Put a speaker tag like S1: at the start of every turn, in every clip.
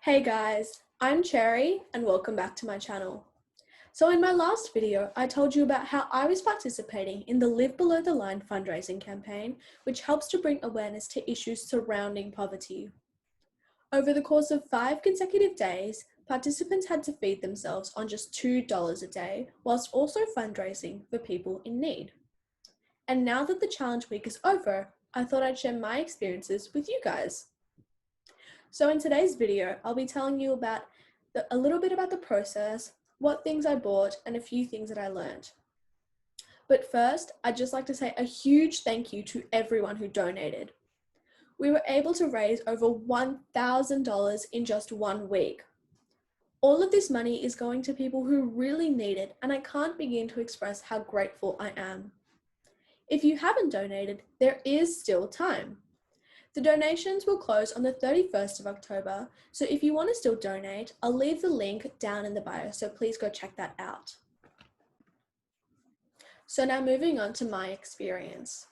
S1: Hey guys, I'm Cherry and welcome back to my channel. So in my last video, I told you about how I was participating in the Live Below the Line fundraising campaign, which helps to bring awareness to issues surrounding poverty. Over the course of 5 consecutive days, participants had to feed themselves on just $2 a day, whilst also fundraising for people in need. And now that the challenge week is over, I thought I'd share my experiences with you guys. So in today's video, I'll be telling you about a little bit about the process, what things I bought, and a few things that I learned. But first, I'd just like to say a huge thank you to everyone who donated. We were able to raise over $1,000 in just 1 week. All of this money is going to people who really need it, and I can't begin to express how grateful I am. If you haven't donated, there is still time. The donations will close on the 31st of October, so if you want to still donate, I'll leave the link down in the bio, so please go check that out. So now moving on to my experience.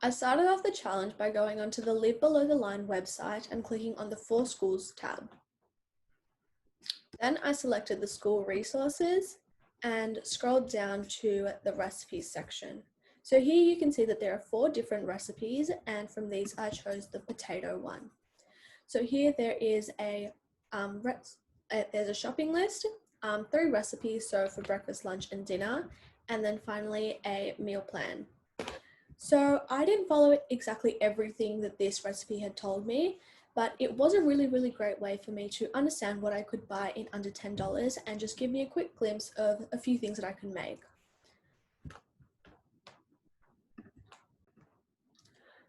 S1: I started off the challenge by going onto the Live Below the Line website and clicking on the For Schools tab. Then I selected the school resources and scrolled down to the recipes section. So here you can see that there are 4 different recipes, and from these I chose the potato one. So here there is there's a shopping list, 3 recipes, so for breakfast, lunch and dinner, and then finally a meal plan. So I didn't follow exactly everything that this recipe had told me, but it was a really great way for me to understand what I could buy in under $10 and just give me a quick glimpse of a few things that I could make.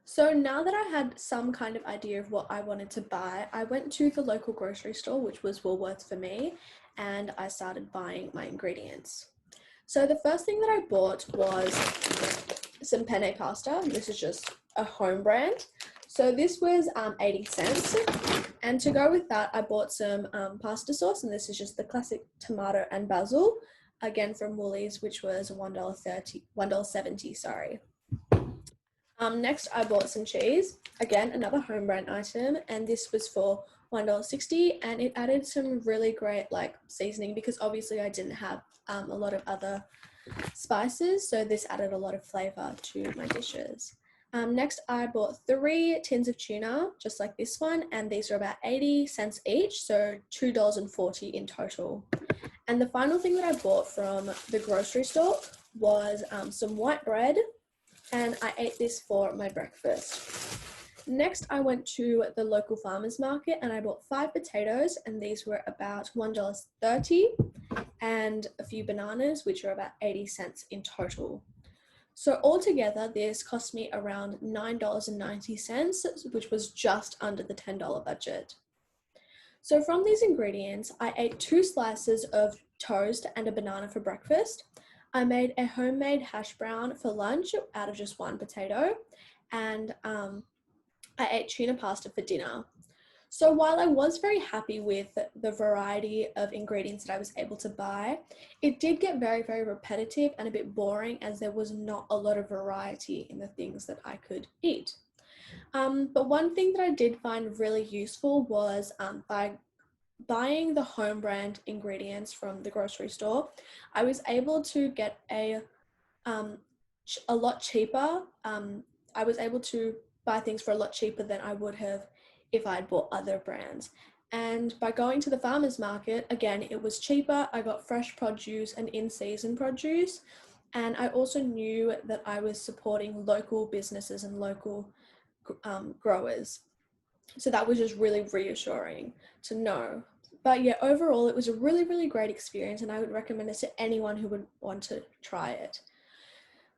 S1: So now that I had some kind of idea of what I wanted to buy, I went to the local grocery store, which was Woolworths for me, and I started buying my ingredients. So the first thing that I bought was some penne pasta. This is just a home brand. So this was 80 cents. And to go with that, I bought some pasta sauce, and this is just the classic tomato and basil, again from Woolies, which was $1.70, sorry. Next, I bought some cheese, again, another home brand item, and this was for $1.60, and it added some really great seasoning because obviously I didn't have a lot of other spices, so this added a lot of flavor to my dishes. Next, I bought 3 tins of tuna, just like this one, and these are about 80 cents each, so $2.40 in total. And the final thing that I bought from the grocery store was some white bread, and I ate this for my breakfast. Next, I went to the local farmers market and I bought 5 potatoes, and these were about $1.30, and a few bananas, which are about 80 cents in total. So altogether, this cost me around $9.90, which was just under the $10 budget. So from these ingredients, I ate 2 slices of toast and a banana for breakfast. I made a homemade hash brown for lunch out of just 1 potato, and I ate tuna pasta for dinner. So while I was very happy with the variety of ingredients that I was able to buy, it did get very repetitive and a bit boring, as there was not a lot of variety in the things that I could eat. But one thing that I did find really useful was by buying the home brand ingredients from the grocery store, I was able to get a lot cheaper. I was able to buy things for a lot cheaper than I would have if I had bought other brands. And by going to the farmers market, again, it was cheaper. I got fresh produce and in-season produce. And I also knew that I was supporting local businesses and local growers. So that was just really reassuring to know. But yeah, overall, it was a really great experience, and I would recommend it to anyone who would want to try it.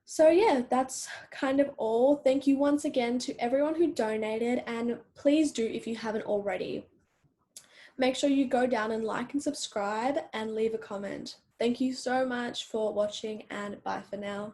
S1: So yeah, that's kind of all. Thank you once again to everyone who donated, and please do, if you haven't already, make sure you go down and like and subscribe and leave a comment. Thank you so much for watching, and bye for now.